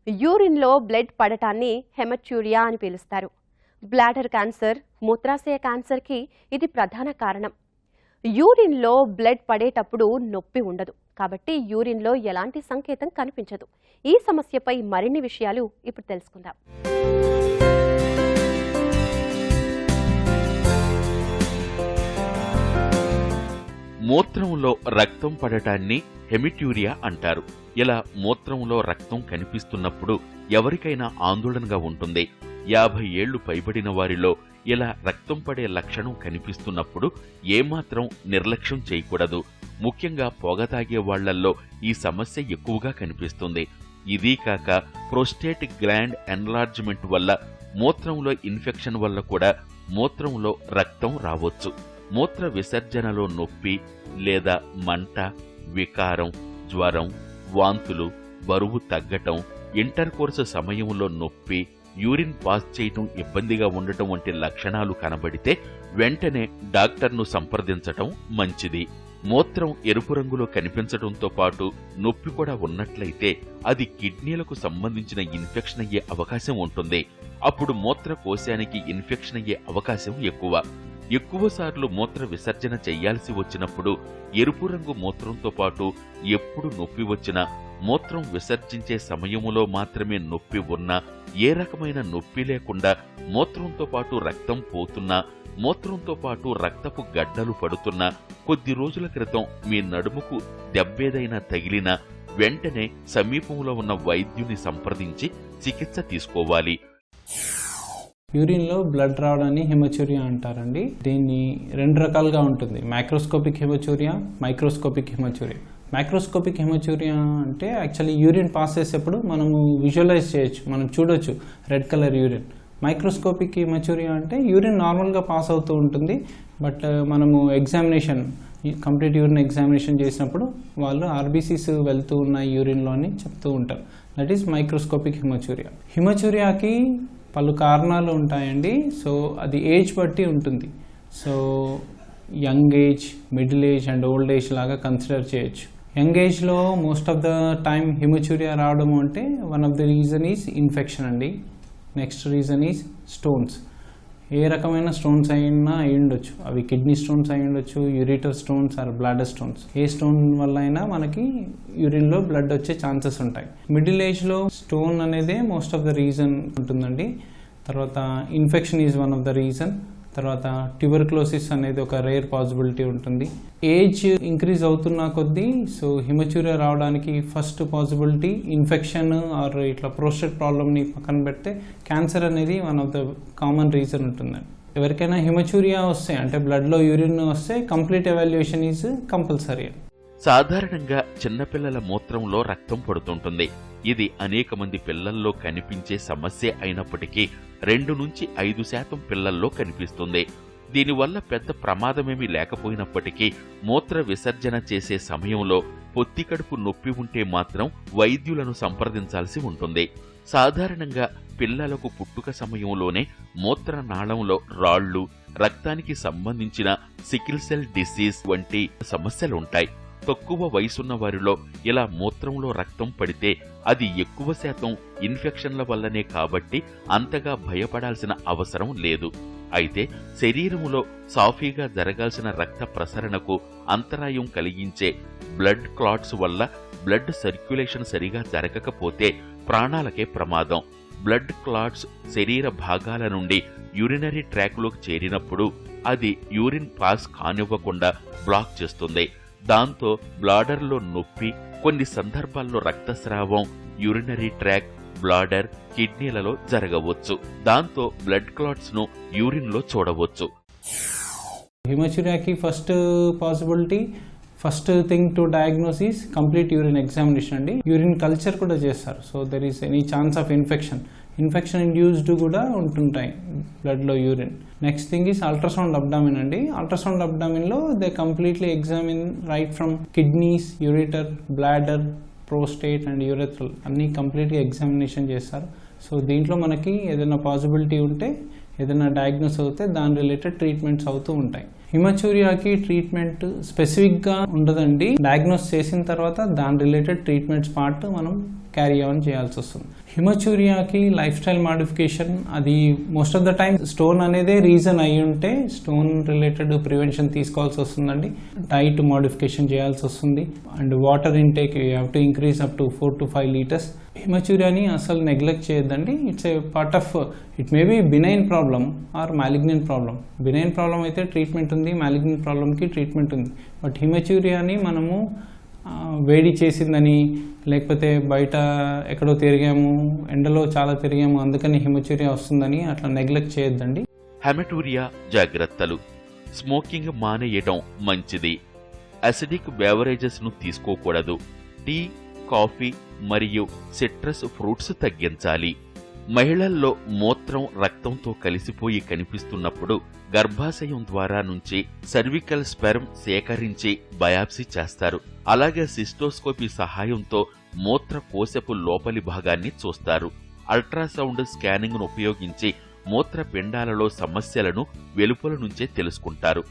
యూరిన్లో blood పడటాన్ని హెమచ్యూరియా అని పిలుస్తారు. Bladder cancer, మూత్రాశయ క్యాన్సర్కి ఇది ప్రధాన కారణం. యూరిన్లో బ్లడ్ పడేటప్పుడు నొప్పి ఉండదు, కాబట్టి యూరిన్లో ఎలాంటి సంకేతం కనిపించదు. ఈ సమస్యపై మరిన్ని విషయాలు ఇప్పుడు తెలుసుకుందాం. మూత్రంలో రక్తం పడటాన్ని హెమిట్యూరియా అంటారు. ఇలా మూత్రంలో రక్తం కనిపిస్తున్నప్పుడు ఎవరికైనా ఆందోళనగా ఉంటుంది. 50 ఏళ్లు పైబడిన వారిలో ఇలా రక్తం పడే లక్షణం కనిపిస్తున్నప్పుడు ఏమాత్రం నిర్లక్ష్యం చేయకూడదు. ముఖ్యంగా పొగ తాగే వాళ్లల్లో ఈ సమస్య ఎక్కువగా కనిపిస్తుంది. ఇదీ కాక ప్రోస్టేట్ గ్లాండ్ ఎన్లార్జ్మెంట్ వల్ల, మూత్రంలో ఇన్ఫెక్షన్ వల్ల కూడా మూత్రంలో రక్తం రావచ్చు. మూత్ర విసర్జనలో నొప్పి లేదా మంట, వికారం, జ్వరం, వాంతులు, బరువు తగ్గటం, ఇంటర్కోర్స్ సమయంలో నొప్పి, యూరిన్ పాస్ చేయటం ఇబ్బందిగా ఉండటం వంటి లక్షణాలు కనబడితే వెంటనే డాక్టర్ను సంప్రదించటం మంచిది. మూత్రం ఎరుపు రంగులో కనిపించడంతో పాటు నొప్పి కూడా ఉన్నట్లయితే అది కిడ్నీలకు సంబంధించిన ఇన్ఫెక్షన్ అయ్యే అవకాశం ఉంటుంది. అప్పుడు మూత్రకోశానికి ఇన్ఫెక్షన్ అయ్యే అవకాశం ఎక్కువసార్లు మూత్ర విసర్జన చెయ్యాల్సి వచ్చినప్పుడు ఎరుపు రంగు మూత్రంతో పాటు ఎప్పుడు నొప్పి వచ్చినా, మూత్రం విసర్జించే సమయములో మాత్రమే నొప్పి ఉన్నా, ఏ రకమైన నొప్పి లేకుండా మూత్రంతో పాటు రక్తం పోతున్నా, మూత్రంతో పాటు రక్తపు గడ్డలు పడుతున్నా, కొద్ది రోజుల క్రితం మీ నడుముకు దెబ్బేదైనా తగిలినా వెంటనే సమీపంలో ఉన్న వైద్యుని సంప్రదించి చికిత్స తీసుకోవాలి. యూరిన్లో బ్లడ్ రావడాన్ని హెమచ్యూరియా అంటారండి. దీన్ని 2 రకాలుగా ఉంటుంది: మైక్రోస్కోపిక్ హెమచ్యూరియా, మైక్రోస్కోపిక్ హెమచ్యూరియా. మైక్రోస్కోపిక్ హెమచ్యూరియా అంటే యాక్చువల్లీ యూరిన్ పాస్ చేసేప్పుడు మనము విజువలైజ్ చేయొచ్చు, మనం చూడొచ్చు రెడ్ కలర్ యూరిన్. మైక్రోస్కోపిక్ హెమచ్యూరియా అంటే యూరిన్ నార్మల్గా పాస్ అవుతూ ఉంటుంది, బట్ మనము ఎగ్జామినేషన్, కంప్లీట్ యూరిన్ ఎగ్జామినేషన్ చేసినప్పుడు వాళ్ళు ఆర్బీసీస్ వెళ్తూ ఉన్న యూరిన్లో అని చెప్తూ ఉంటారు. That is microscopic haematuria. హెమచ్యూరియాకి పలు కారణాలు ఉంటాయండి. సో అది ఏజ్ బట్టి ఉంటుంది. So young age, middle age and old age లాగా కన్సిడర్ చేయొచ్చు. యంగ్ ఏజ్లో most of the time haematuria రావడం అంటే one of the reason is infection అండి. Next reason is stones. ఏ రకమైన స్టోన్స్ అయినా అయి ఉండొచ్చు. అవి కిడ్నీ స్టోన్స్ అయి ఉండొచ్చు, ureter stones or bladder stones. A stone వల్ల అయినా మనకి యూరిన్లో బ్లడ్ వచ్చే ఛాన్సెస్ ఉంటాయి. మిడిల్ ఏజ్లో స్టోన్ అనేదే మోస్ట్ ఆఫ్ ద రీజన్ ఉంటుందండి. తర్వాత infection is one of the reason. తర్వాత ట్యూబర్క్లోసిస్ అనేది ఒక రేర్ పాసిబిలిటీ ఉంటుంది. ఏజ్ ఇంక్రీజ్ అవుతున్న కొద్దీ సో హెమచ్యూరియా రావడానికి ఫస్ట్ పాసిబిలిటీ ఇన్ఫెక్షన్ ఆర్ ఇట్లా ప్రోస్టేట్ ప్రాబ్లమ్ని పక్కన పెడితే క్యాన్సర్ అనేది one of the common reason ఉంటుందండి. ఎవరికైనా హెమచ్యూరియా వస్తే, అంటే బ్లడ్లో యూరిన్ వస్తే, కంప్లీట్ ఎవాల్యుయేషన్ ఈజ్ కంపల్సరీ. సాధారణంగా చిన్నపిల్లల మూత్రంలో రక్తం పడుతుంటుంది. ఇది అనేక మంది పిల్లల్లో కనిపించే సమస్య అయినప్పటికీ 2 నుంచి 5% పిల్లల్లో కనిపిస్తుంది. దీనివల్ల పెద్ద ప్రమాదమేమీ లేకపోయినప్పటికీ మూత్ర విసర్జన చేసే సమయంలో పొత్తికడుపు నొప్పి ఉంటే మాత్రం వైద్యులను సంప్రదించాల్సి ఉంటుంది. సాధారణంగా పిల్లలకు పుట్టుక సమయంలోనే మూత్రనాళంలో రాళ్లు, రక్తానికి సంబంధించిన సికిల్ సెల్ డిసీజ్ వంటి సమస్యలుంటాయి. తక్కువ వయసున్న వారిలో ఇలా మూత్రంలో రక్తం పడితే అది ఎక్కువ శాతం ఇన్ఫెక్షన్ల వల్లనే కాబట్టి అంతగా భయపడాల్సిన అవసరం లేదు. అయితే శరీరములో సాఫీగా జరగాల్సిన రక్త ప్రసరణకు అంతరాయం కలిగించే బ్లడ్ క్లాట్స్ వల్ల బ్లడ్ సర్క్యులేషన్ సరిగా జరగకపోతే ప్రాణాలకే ప్రమాదం. బ్లడ్ క్లాట్స్ శరీర భాగాల నుండి యూరినరీ ట్రాక్లోకి చేరినప్పుడు అది యూరిన్ పాస్ కానివ్వకుండా బ్లాక్ చేస్తుంది. దాంతో బ్లాడర్లో నొప్పి, కొన్ని సందర్భాల్లో రక్తస్రావం యూరినరీ ట్రాక్, బ్లాడర్, కిడ్నీలలో జరగవచ్చు. దాంతో బ్లడ్ క్లాట్స్ ను యూరిన్ లో చూడవచ్చు. హెమచ్యూరియాకి first possibility, first thing to diagnose is complete urine examination అండి. యూరిన్ కల్చర్ కూడా చేస్తారు. So there is any chance of infection induced కూడా ఉంటుంటాయి బ్లడ్లో urine. Next thing is ultrasound abdomen అండి. అల్ట్రాసౌండ్ అబ్డామిన్లో they completely examine right from kidneys, ureter, bladder, prostate and urethral అన్నీ కంప్లీట్గా ఎగ్జామినేషన్ చేస్తారు. సో దీంట్లో మనకి ఏదైనా పాసిబిలిటీ ఉంటే, ఏదైనా డయాగ్నోస్ అవుతే దాని రిలేటెడ్ ట్రీట్మెంట్స్ అవుతూ ఉంటాయి. హిమచూరియాకి ట్రీట్మెంట్ స్పెసిఫిక్గా ఉండదండి. డయాగ్నోస్ చేసిన తర్వాత దాని రిలేటెడ్ ట్రీట్మెంట్స్ పార్ట్ మనం క్యారీ ఆన్ చేయాల్సి వస్తుంది. హిమచూరియాకి లైఫ్ స్టైల్ మాడిఫికేషన్ అది most of the time stone అనేదే రీజన్ అయి ఉంటే స్టోన్ రిలేటెడ్ ప్రివెన్షన్ తీసుకోవాల్సి వస్తుందండి. డైట్ మోడిఫికేషన్ చేయాల్సి వస్తుంది and water intake you have to increase up to 4 to 5 liters. హిమచూరియాని అసలు నెగ్లెక్ట్ చేయొద్దండి. It's a part of it may be benign problem or malignant problem. Benign problem అయితే treatment ఉంది, malignant ప్రాబ్లమ్కి treatment ఉంది. But హిమచూరియాని మనము వేడి చేసిందని లేకపోతే బయట ఎక్కడో తిరిగాము, ఎండలో చాలా తిరిగాము అందుకని హిమచూరియా వస్తుందని అట్లా నెగ్లెక్ట్ చేయొద్దండి. హెమటూరియా జాగ్రత్తలు: స్మోకింగ్ మానేయడం మంచిది. అసిడిక్ బెవరేజెస్ ను తీసుకోకూడదు. టీ, కాఫీ మరియు సిట్రస్ ఫ్రూట్స్ తగ్గించాలి. మహిళల్లో మూత్రం రక్తంతో కలిసిపోయి కనిపిస్తున్నప్పుడు గర్భాశయం ద్వారా నుంచి సర్వికల్ స్పెర్మ్ సేకరించి బయాప్సీ చేస్తారు. అలాగే సిస్టోస్కోపీ సహాయంతో మూత్రకోశపు లోపలి భాగాన్ని చూస్తారు. అల్ట్రాసౌండ్ స్కానింగ్ ను ఉపయోగించి మూత్రపిండాలలో సమస్యలను వెలుపల నుంచే తెలుసుకుంటారు.